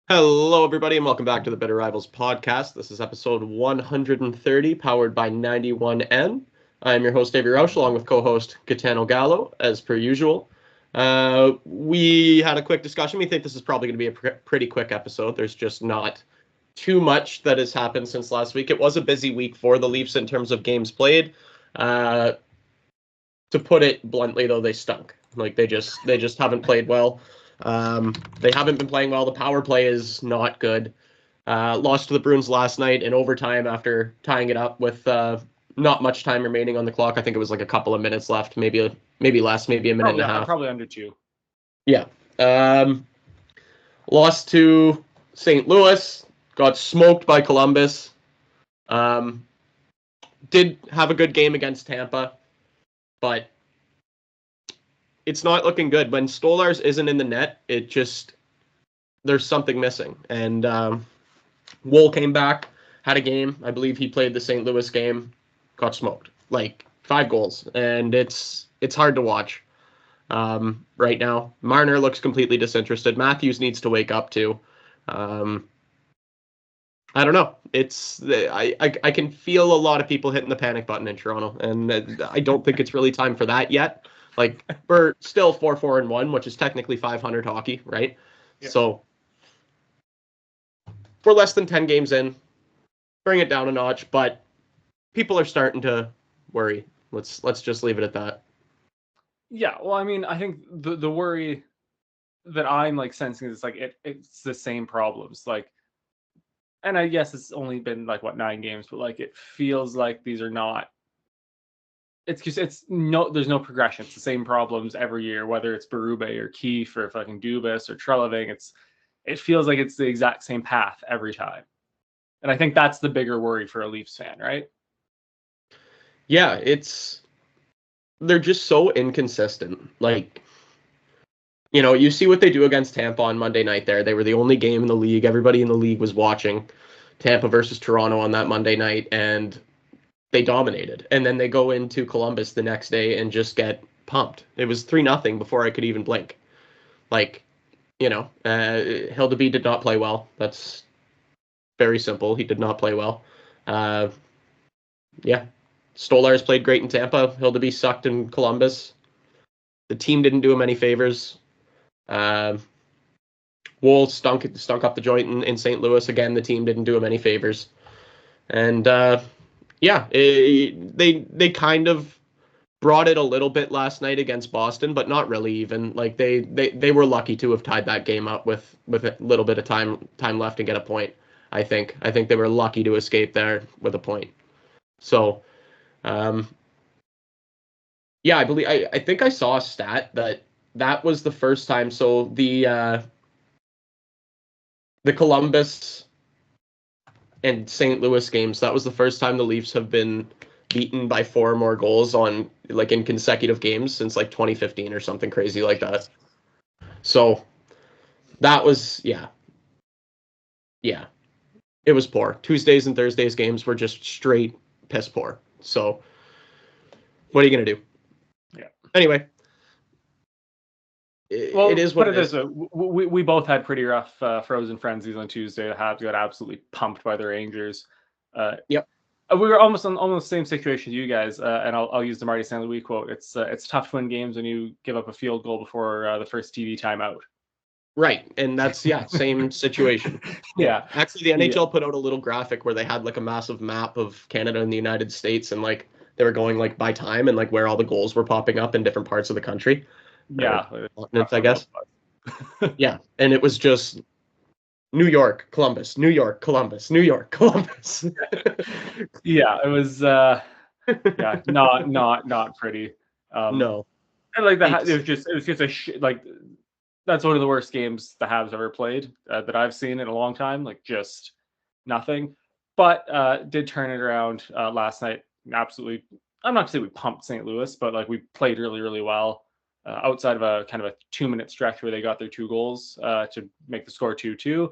Hello, everybody, and welcome back to the Bitter Rivals podcast. This is episode 130, powered by 91N. I am your host, Avery and along with co-host Gitano Gallo, as per usual. We had a quick discussion. We think this is probably going to be a pretty quick episode. There's just not too much that has happened since last week. It was a busy week for the Leafs in terms of games played. To put it bluntly, though, they stunk. They just haven't played well. They haven't been playing well. The power play is not good. Lost to the Bruins last night in overtime after tying it up with not much time remaining on the clock. I think it was like a couple of minutes left, maybe less, maybe a minute and a half. Probably under 2. Yeah. Lost to St. Louis. Got smoked by Columbus. Did have a good game against Tampa, but it's not looking good. When Stolarz isn't in the net, there's something missing. And Wool came back, had a game. I believe he played the St. Louis game, got smoked. 5 goals. And it's hard to watch right now. Marner looks completely disinterested. Matthews needs to wake up too. I don't know. I can feel a lot of people hitting the panic button in Toronto, and I don't think it's really time for that yet. We're still 4-4-1, which is technically 500 hockey, right? Yeah. So we're less than 10 games in. Bring it down a notch, but people are starting to worry. Let's just leave it at that. Yeah, well, I mean, I think the worry that I'm sensing is it's the same problems. And I guess it's only been 9 games, but it feels like these are not. It's just there's no progression. It's the same problems every year, whether it's Berube or Keefe or fucking Dubas or Treliving. It feels like it's the exact same path every time, and I think that's the bigger worry for a Leafs fan, right? Yeah, they're just so inconsistent. You see what they do against Tampa on Monday night there. They were the only game in the league. Everybody in the league was watching Tampa versus Toronto on that Monday night, and they dominated. And then they go into Columbus the next day and just get pumped. It was 3-0 before I could even blink. Hildeby did not play well. That's very simple. He did not play well. Stolarz played great in Tampa. Hildeby sucked in Columbus. The team didn't do him any favors. Wool stunk up the joint in St. Louis. Again, the team didn't do him any favors. And they kind of brought it a little bit last night against Boston, but not really even. They were lucky to have tied that game up with a little bit of time left and get a point. I think they were lucky to escape there with a point. So, I think I saw a stat that was the first time. So the Columbus and St. Louis games, that was the first time the Leafs have been beaten by 4 or more goals in consecutive games since 2015 or something crazy like that. So that was it was poor. Tuesdays and Thursdays games were just straight piss poor. So what are you gonna do? Yeah. Anyway, it is what it is. We both had pretty rough frozen frenzies on Tuesday. The Habs got absolutely pumped by the Rangers. Yep. We were almost the same situation as you guys, and I'll use the Marty Stanley Week quote. It's tough to win games when you give up a field goal before the first TV timeout. Right, and that's same situation. Yeah. Actually, the NHL put out a little graphic where they had a massive map of Canada and the United States, and they were going by time and where all the goals were popping up in different parts of the country. Yeah, I guess. Yeah, and it was just New York, Columbus, New York, Columbus, New York, Columbus. Yeah, it was not pretty. No. And it was just a that's one of the worst games the Habs ever played that I've seen in a long time. Just nothing. But did turn it around last night. Absolutely. I'm not saying we pumped St. Louis, but we played really, really well. Outside of a kind of a 2-minute stretch where they got their 2 goals to make the score 2-2.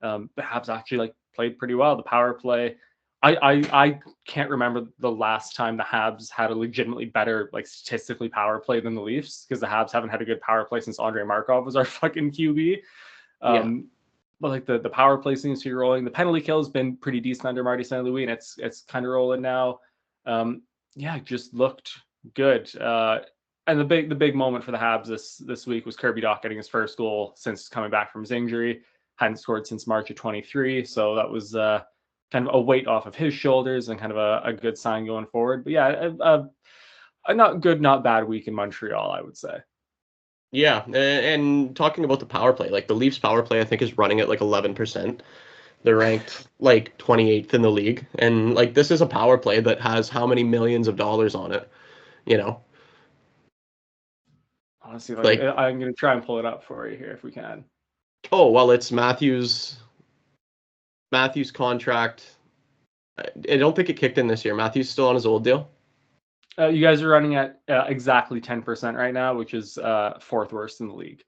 The Habs actually played pretty well. The power play. I can't remember the last time the Habs had a legitimately better statistically power play than the Leafs, because the Habs haven't had a good power play since Andrei Markov was our fucking QB. but like the power play seems to be rolling. The penalty kill has been pretty decent under Marty St. Louis, and it's kind of rolling now. Yeah, just looked good. And the big moment for the Habs this week was Kirby Dach getting his first goal since coming back from his injury. Hadn't scored since March of 23, so that was kind of a weight off of his shoulders and kind of a good sign going forward. But yeah, a not good, not bad week in Montreal, I would say. Yeah, and talking about the power play, like the Leafs power play, I think is running at like 11%. They're ranked like 28th in the league, and like this is a power play that has how many millions of dollars on it, you know? Honestly, Like, I'm gonna try and pull it up for you here if we can. oh well, it's Matthews contract. I don't think it kicked in this year. Matthews still on his old deal. You guys are running at exactly 10% right now, which is fourth worst in the league.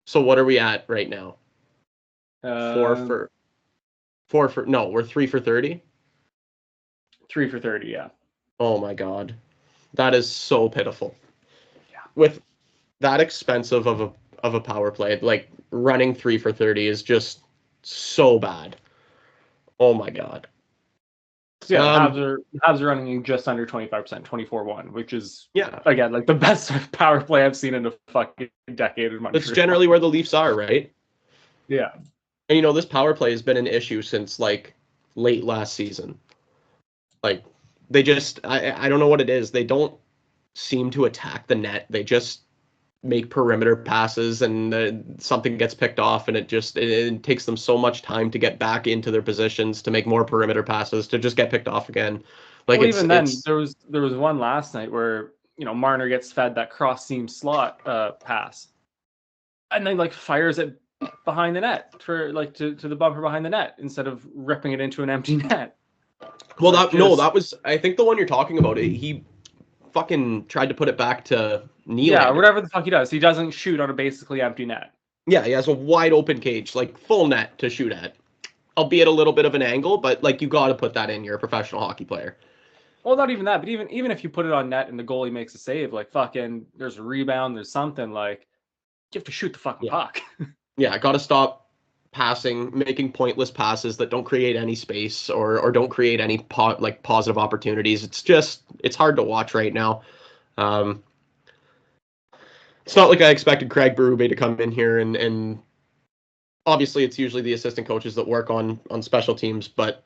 So what are we at right now? Four Um, for no, we're 3 for 30. 3 for 30, yeah. Oh my God, that is so pitiful. Yeah. With that expensive of a power play, like running 3 for 30 is just so bad. Oh my God. So yeah, the Habs are running just under 25%, 24-1, which is Yeah, again like the best power play I've seen in a fucking decade in that's Montreal. generally where the Leafs are, right? Yeah. And this power play has been an issue since like late last season. Like they just I don't know what it is. They don't seem to attack the net. They just make perimeter passes and something gets picked off and it takes them so much time to get back into their positions to make more perimeter passes to just get picked off again. Like Well, even then, it's there was one last night where Marner gets fed that cross seam slot pass, and then like fires it behind the net for like to the bumper behind the net instead of ripping it into an empty net. well Like that was I think the one you're talking about. He fucking tried to put it back to yeah, Nylander. whatever the fuck he does, he doesn't shoot on a basically empty net. Yeah, he has a wide open cage, like full net to shoot at. Albeit a little bit of an angle, but like you got to put that in. You're a professional hockey player. Well, not even that, but even if you put it on net and the goalie makes a save, like fucking, there's a rebound, there's something like you have to shoot the fucking Yeah. puck. Yeah, got to stop passing, making pointless passes that don't create any space or don't create any positive opportunities. It's hard to watch right now. Um, it's not like I expected Craig Berube to come in here and obviously it's usually the assistant coaches that work on special teams, but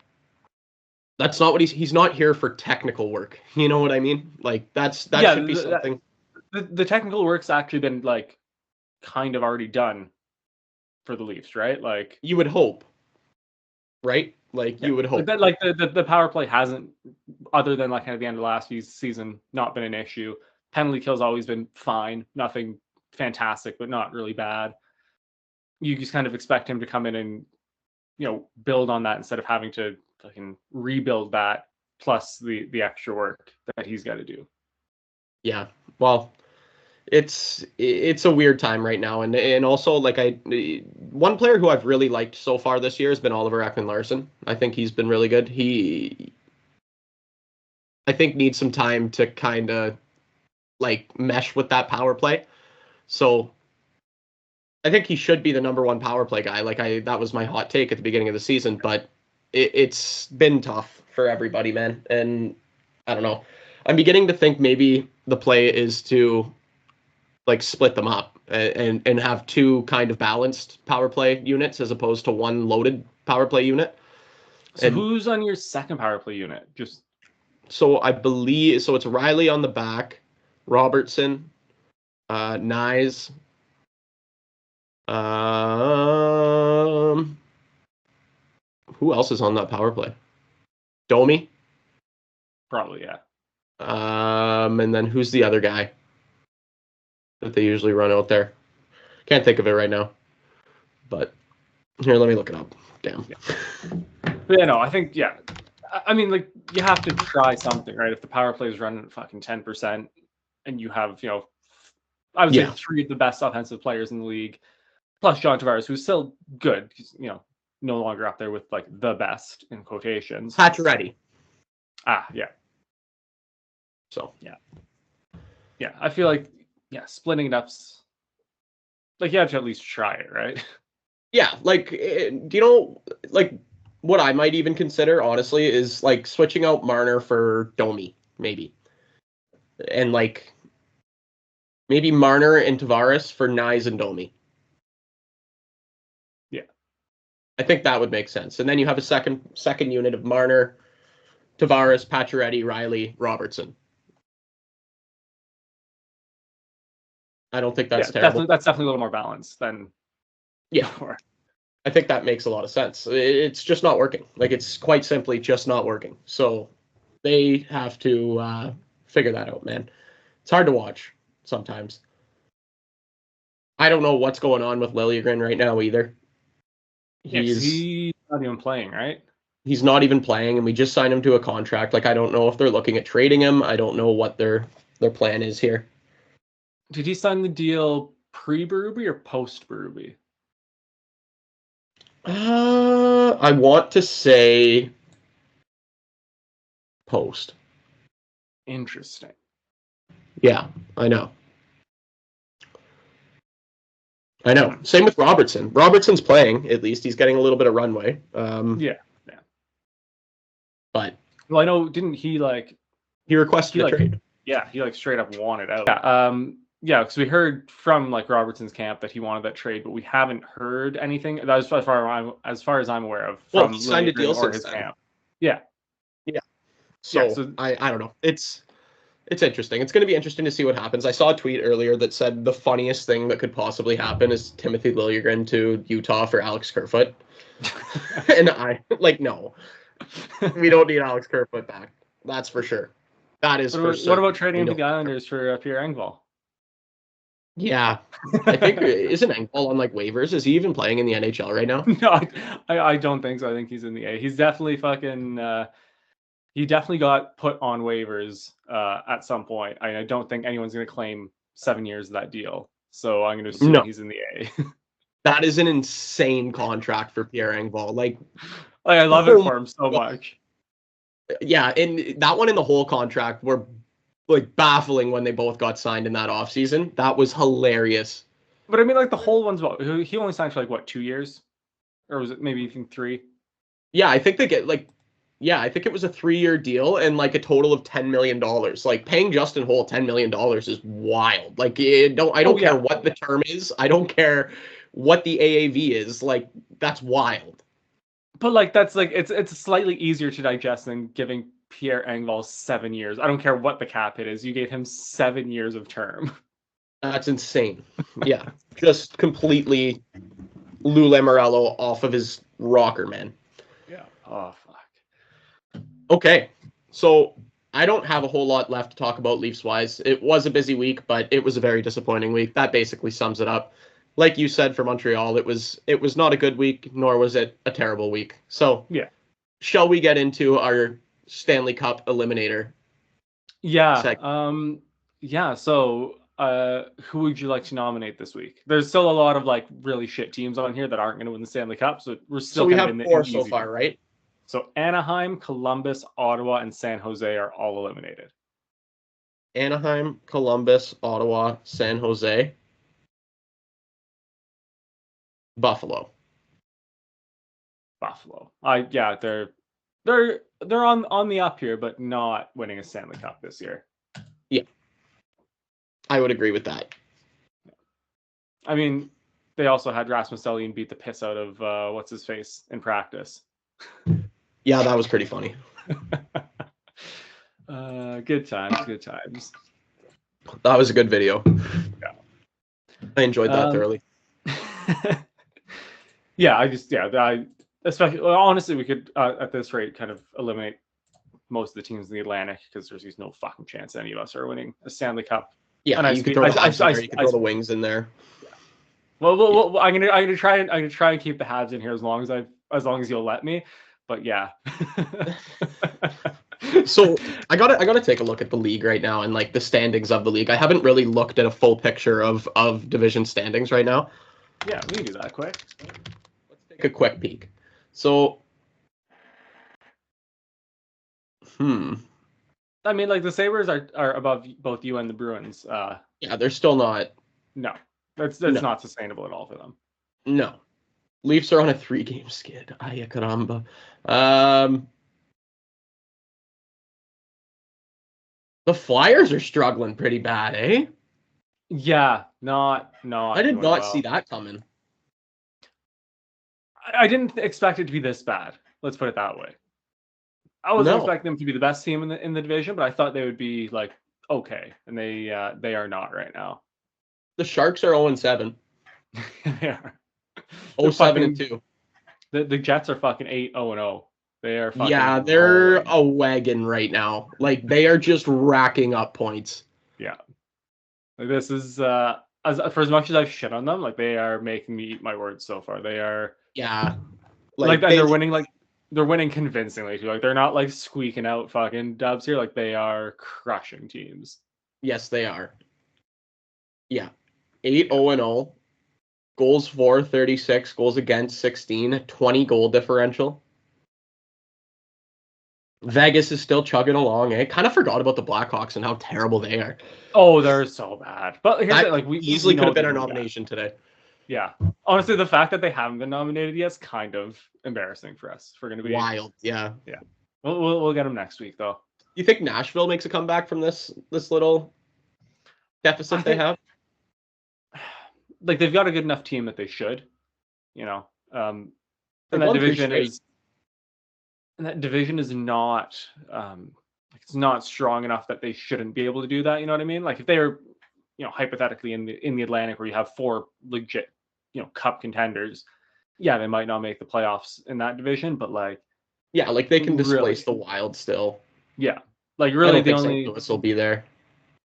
that's not what he's not here for technical work. You know what I mean? Like that Yeah, should be something the technical work's actually been like kind of already done for the Leafs, right? Like, you would hope, right? Like yeah, you would hope. like the power play hasn't, other than like kind of the end of last season, not been an issue. Penalty kill's always been fine, nothing fantastic, but not really bad. You just kind of expect him to come in and build on that instead of having to fucking rebuild that plus the extra work that he's got to do. Yeah. Well, it's a weird time right now, and also like one player who I've really liked so far this year has been Oliver Ekman-Larsson. I think he's been really good. I think needs some time to kind of like mesh with that power play. So I think he should be the number one power play guy. That was my hot take at the beginning of the season, but it's been tough for everybody, man. And I don't know. I'm beginning to think maybe the play is to like split them up and have two kind of balanced power play units as opposed to one loaded power play unit. So And who's on your second power play unit? Just so I believe so it's Riley on the back, Robertson, Nyes, um who else is on that power play? Domi. probably, yeah. And then who's the other guy that they usually run out there? Can't think of it right now. But here, let me look it up. Damn. Yeah. But yeah, no, I think, yeah. I mean, like, you have to try something, right? If the power play is running at fucking 10% and you have, I would say Yeah. three of the best offensive players in the league, plus John Tavares, who's still good. He's, no longer up there with, like, the best, in quotations. Pacioretty. Yeah. So. Yeah. Yeah, I feel like, yeah, splitting it up's, like, you have to at least try it, right? Yeah, like, do you know, like, what I might even consider, honestly, is, like, switching out Marner for Domi, maybe. And, like, maybe Marner and Tavares for Nyes and Domi. Yeah. I think that would make sense. And then you have a second unit of Marner, Tavares, Pacioretty, Riley, Robertson. I don't think that's terrible. That's definitely a little more balanced than Yeah, before. I think that makes a lot of sense. It's just not working. Like, it's quite simply just not working. So they have to figure that out, man. It's hard to watch sometimes. I don't know what's going on with Liljegren right now either. Yeah, 'cause He's he's not even playing, right? he's not even playing, and we just signed him to a contract. Like, I don't know if they're looking at trading him. I don't know what their plan is here. Did he sign the deal pre-Berube or post-Berube? I want to say post. Interesting. Yeah, I know. I know. Same with Robertson. Robertson's playing, at least. He's getting a little bit of runway. Yeah. But Well, I know, didn't he he requested a trade. Yeah, he straight up wanted out. Yeah, because we heard from Robertson's camp that he wanted that trade, but we haven't heard anything. That was as far as I'm aware of from He signed a Liljegren deal or since his then. camp. Yeah. So I don't know. It's interesting. It's going to be interesting to see what happens. I saw a tweet earlier that said the funniest thing that could possibly happen is Timothy Liljegren to Utah for Alex Kerfoot. And I no, we don't need Alex Kerfoot back. That's for sure. That is for certain. What about trading him to the Islanders for Pierre Engvall? Yeah, I think isn't Engvall on waivers? Is he even playing in the NHL right now? No, I don't think so. I think he's in the A. He's definitely fucking. He definitely got put on waivers at some point. I don't think anyone's going to claim 7 years of that deal. So I'm going to assume he's in the A. That is an insane contract for Pierre Engvall. I love it for him so much. Yeah, and that one and the whole contract were baffling when they both got signed in that offseason. That was hilarious. But I mean, the whole one's he only signed for 2 years? Or was it maybe even 3? Yeah, I think they get I think it was a 3-year deal and a total of $10 million. Paying Justin Holl $10 million is wild. I don't care what the term is. I don't care what the AAV is. That's wild. But that's it's slightly easier to digest than giving Pierre Engvall 7 years. I don't care what the cap hit is. You gave him 7 years of term. That's insane. Yeah, just completely Lou Lamoriello off of his rocker, man. Yeah. Oh, fuck. Okay, so I don't have a whole lot left to talk about Leafs-wise. It was a busy week, but it was a very disappointing week. That basically sums it up. Like you said, for Montreal, it was not a good week, nor was it a terrible week. So, yeah, shall we get into our Stanley Cup eliminator? Yeah. Yeah. So, who would you like to nominate this week? There's still a lot of really shit teams on here that aren't going to win the Stanley Cup, so we're still. So we have 4 so far, right? So Anaheim, Columbus, Ottawa, and San Jose are all eliminated. Anaheim, Columbus, Ottawa, San Jose, Buffalo. Yeah, they're on the up here, but not winning a Stanley Cup this year. Yeah, I would agree with that. I mean, they also had Rasmus Dahlin beat the piss out of what's his face in practice. Yeah, that was pretty funny. Good times. That was a good video. Yeah, I enjoyed that thoroughly. Yeah, especially honestly, we could at this rate kind of eliminate most of the teams in the Atlantic because there's no fucking chance any of us are winning a Stanley Cup. Yeah, and you could throw the Wings in there. Yeah. Well, I'm gonna try and keep the Habs in here as long as you'll let me. But yeah. So I gotta take a look at the league right now and the standings of the league. I haven't really looked at a full picture of division standings right now. Yeah, we can do that quick. Let's take a quick peek. So, I mean, the Sabres are above both you and the Bruins. Yeah, they're still not. No, that's not sustainable at all for them. No. Leafs are on a 3-game skid. Ay, caramba. The Flyers are struggling pretty bad, eh? Yeah, not I did doing not well. see that coming. I didn't expect it to be this bad. Let's put it that way. I wasn't expecting them to be the best team in the division, but I thought they would be like okay, and they are not right now. The Sharks are 0-7. They are. 0-7-2. The Jets are fucking 8-0-0. They are fucking Yeah, they're rolling. a wagon right now. Like, they are just racking up points. Yeah. Like, this is for as much as I've shit on them, like they are making me eat my words so far. They are Yeah. like they're winning they're winning convincingly too. Like they're not like squeaking out fucking dubs here. Like they are crushing teams. Yes, they are. Yeah. 8-0-0. Goals for 36, goals against 16, 20 goal differential. Vegas is still chugging along. I kind of forgot about the Blackhawks and how terrible they are. Oh, they're so bad. But here's That the, like we easily know could have been they're our gonna be bad. nomination today. Yeah. Honestly, the fact that they haven't been nominated yet is kind of embarrassing for us. If we're gonna be Wild, yeah. Yeah. We'll get them next week though. You think Nashville makes a comeback from this little deficit they have? Like they've got a good enough team that they should, you know. And They've that won 3 division straight. is not it's not strong enough that they shouldn't be able to do that. You know what I mean? Like if they're, hypothetically in the Atlantic where you have 4 legit, cup contenders, yeah, they might not make the playoffs in that division, but like, Yeah, like they can really, displace the Wild still. yeah, like I really don't the think only St. Louis will be there.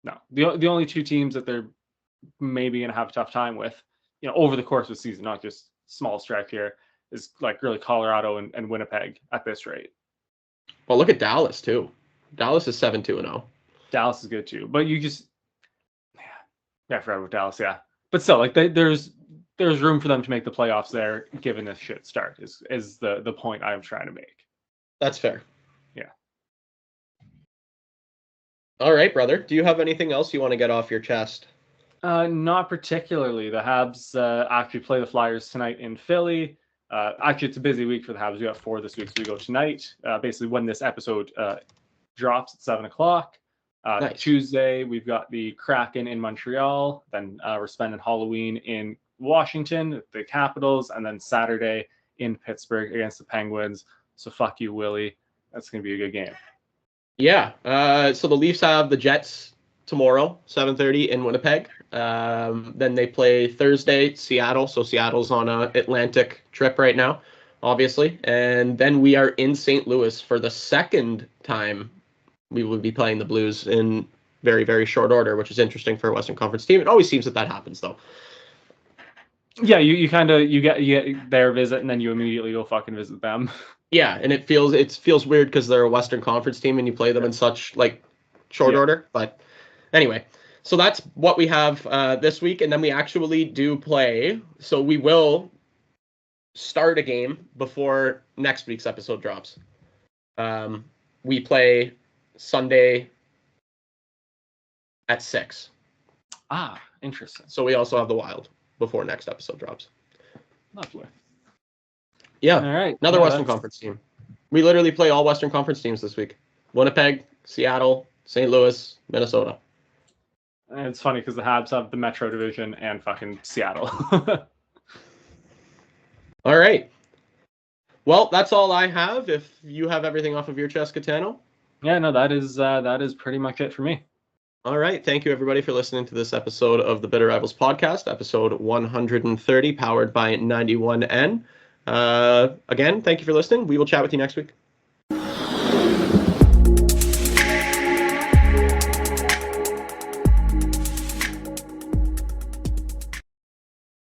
no the only 2 teams that they're maybe gonna have a tough time with, over the course of the season, not just small stretch here, is like really Colorado and Winnipeg at this rate. Well, look at Dallas too. Dallas is 7-2-0. Dallas is good too, but you just I forgot about Dallas. Yeah, but still, like there's room for them to make the playoffs there, given this shit start. Is the point I'm trying to make. That's fair. Yeah. All right, brother. Do you have anything else you want to get off your chest? Not particularly. The Habs actually play the Flyers tonight in Philly. Actually, it's a busy week for the Habs. We got 4 this week, so we go tonight. Basically, when this episode drops at 7:00. Nice. Tuesday, we've got the Kraken in Montreal. Then we're spending Halloween in Washington, the Capitals, and then Saturday in Pittsburgh against the Penguins. So fuck you, Willie. That's going to be a good game. Yeah. So the Leafs have the Jets tomorrow, 7:30 in Winnipeg. Then they play Thursday, Seattle. So Seattle's on an Atlantic trip right now, obviously. And then we are in St. Louis for the second time. We will be playing the Blues in very, very short order, which is interesting for a Western Conference team. It always seems that happens, though. Yeah, you get their visit and then you immediately go fucking visit them. Yeah, and it feels weird because they're a Western Conference team and you play them in such like short order. But anyway, so that's what we have this week, and then we actually do play. So we will start a game before next week's episode drops. We play Sunday at 6. Ah, interesting. So we also have the Wild before next episode drops. Lovely. Yeah. All right. Another Western Conference team. We literally play all Western Conference teams this week. Winnipeg, Seattle, St. Louis, Minnesota. And it's funny because the Habs have the Metro Division and fucking Seattle. All right. Well, that's all I have. If you have everything off of your chest, Gitano. Yeah, no, that is pretty much it for me. All right. Thank you, everybody, for listening to this episode of the Bitter Rivals podcast, episode 130, powered by 91N. Again, thank you for listening. We will chat with you next week.